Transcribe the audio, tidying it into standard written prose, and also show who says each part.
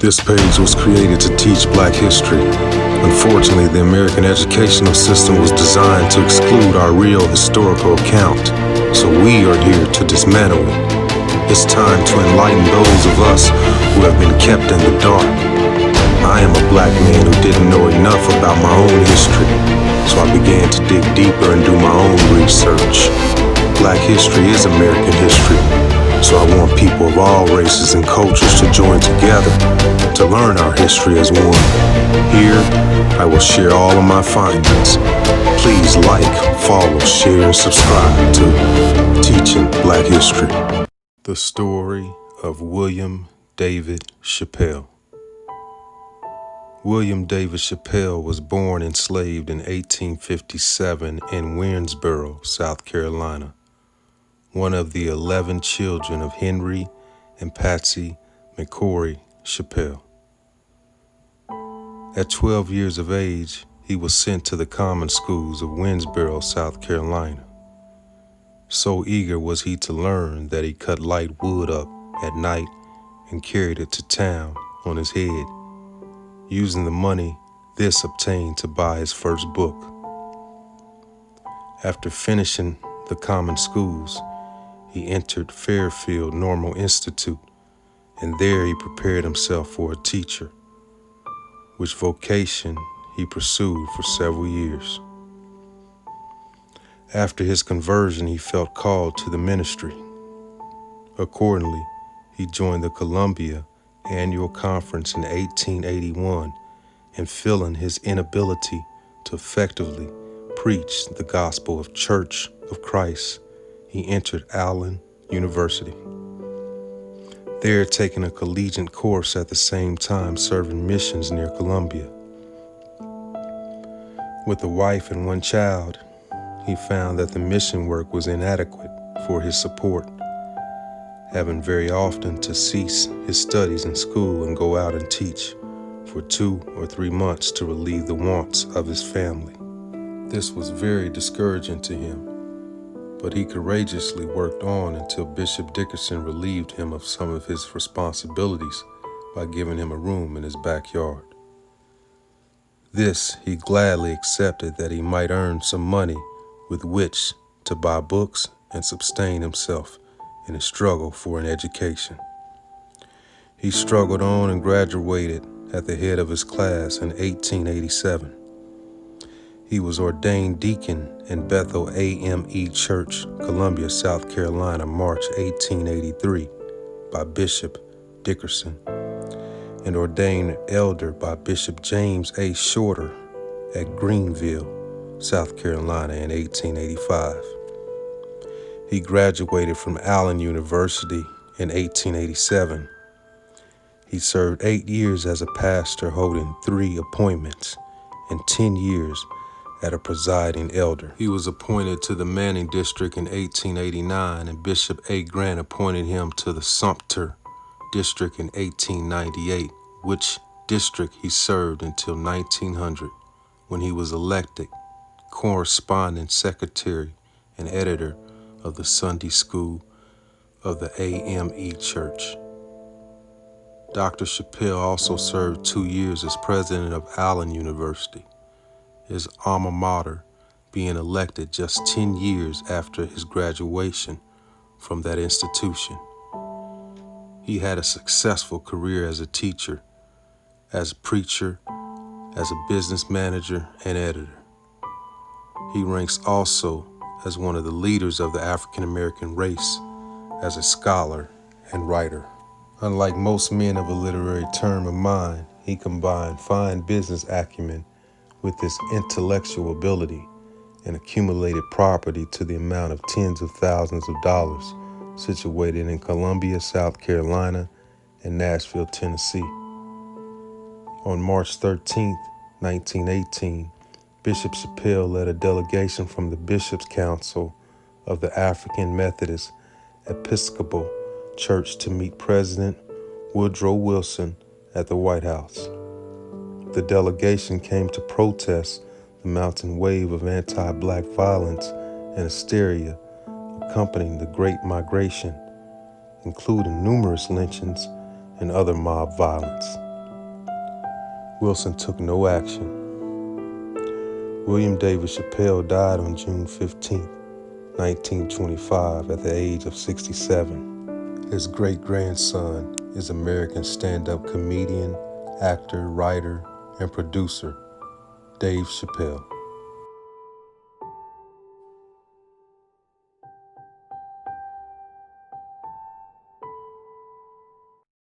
Speaker 1: This page was created to teach Black history. Unfortunately, the American educational system was designed to exclude our real historical account, so we are here to dismantle it. It's time to enlighten those of us who have been kept in the dark. I am a Black man who didn't know enough about my own history, so I began to dig deeper and do my own research. Black history is American history, so I want people of all races and cultures to join together to learn our history as one. Here, I will share all of my findings. Please like, follow, share, and subscribe to Teaching Black History. The story of William David Chappelle. William David Chappelle was born enslaved in 1857 in Winsboro, South Carolina, one of the 11 children of Henry and Patsy McCrory Chappelle. At 12 years of age, he was sent to the common schools of Winsboro, South Carolina. So eager was he to learn that he cut light wood up at night and carried it to town on his head, using the money this obtained to buy his first book. After finishing the common schools, he entered Fairfield Normal Institute, and there he prepared himself for a teacher, which vocation he pursued for several years. After his conversion, he felt called to the ministry. Accordingly, he joined the Columbia Annual Conference in 1881, and feeling his inability to effectively preach the gospel of Church of Christ, he entered Allen University. There, taking a collegiate course at the same time serving missions near Columbia. With a wife and one child, he found that the mission work was inadequate for his support, having very often to cease his studies in school and go out and teach for 2 or 3 months to relieve the wants of his family. This was very discouraging to him, but he courageously worked on until Bishop Dickerson relieved him of some of his responsibilities by giving him a room in his backyard. This he gladly accepted, that he might earn some money with which to buy books and sustain himself in his struggle for an education. He struggled on and graduated at the head of his class in 1887. He was ordained deacon in Bethel AME Church, Columbia, South Carolina, March 1883 by Bishop Dickerson, and ordained elder by Bishop James A. Shorter at Greenville, South Carolina in 1885. He graduated from Allen University in 1887. He served 8 years as a pastor, holding 3 appointments, and 10 years as a presiding elder. He was appointed to the Manning District in 1889, and Bishop A. Grant appointed him to the Sumter District in 1898, which district he served until 1900, when he was elected corresponding secretary and editor of the Sunday School of the AME Church. Dr. Chappelle also served 2 years as president of Allen University, his alma mater, being elected just 10 years after his graduation from that institution. He had a successful career as a teacher, as a preacher, as a business manager, and editor. He ranks also as one of the leaders of the African American race, as a scholar and writer. Unlike most men of a literary turn of mind, he combined fine business acumen with his intellectual ability and accumulated property to the amount of tens of thousands of dollars, situated in Columbia, South Carolina, and Nashville, Tennessee. On March 13, 1918, Bishop Chappelle led a delegation from the Bishop's Council of the African Methodist Episcopal Church to meet President Woodrow Wilson at the White House. The delegation came to protest the mounting wave of anti-Black violence and hysteria accompanying the Great Migration, including numerous lynchings and other mob violence. Wilson took no action. William David Chappelle died on June 15, 1925, at the age of 67. His great-grandson is American stand-up comedian, actor, writer, and producer Dave Chappelle.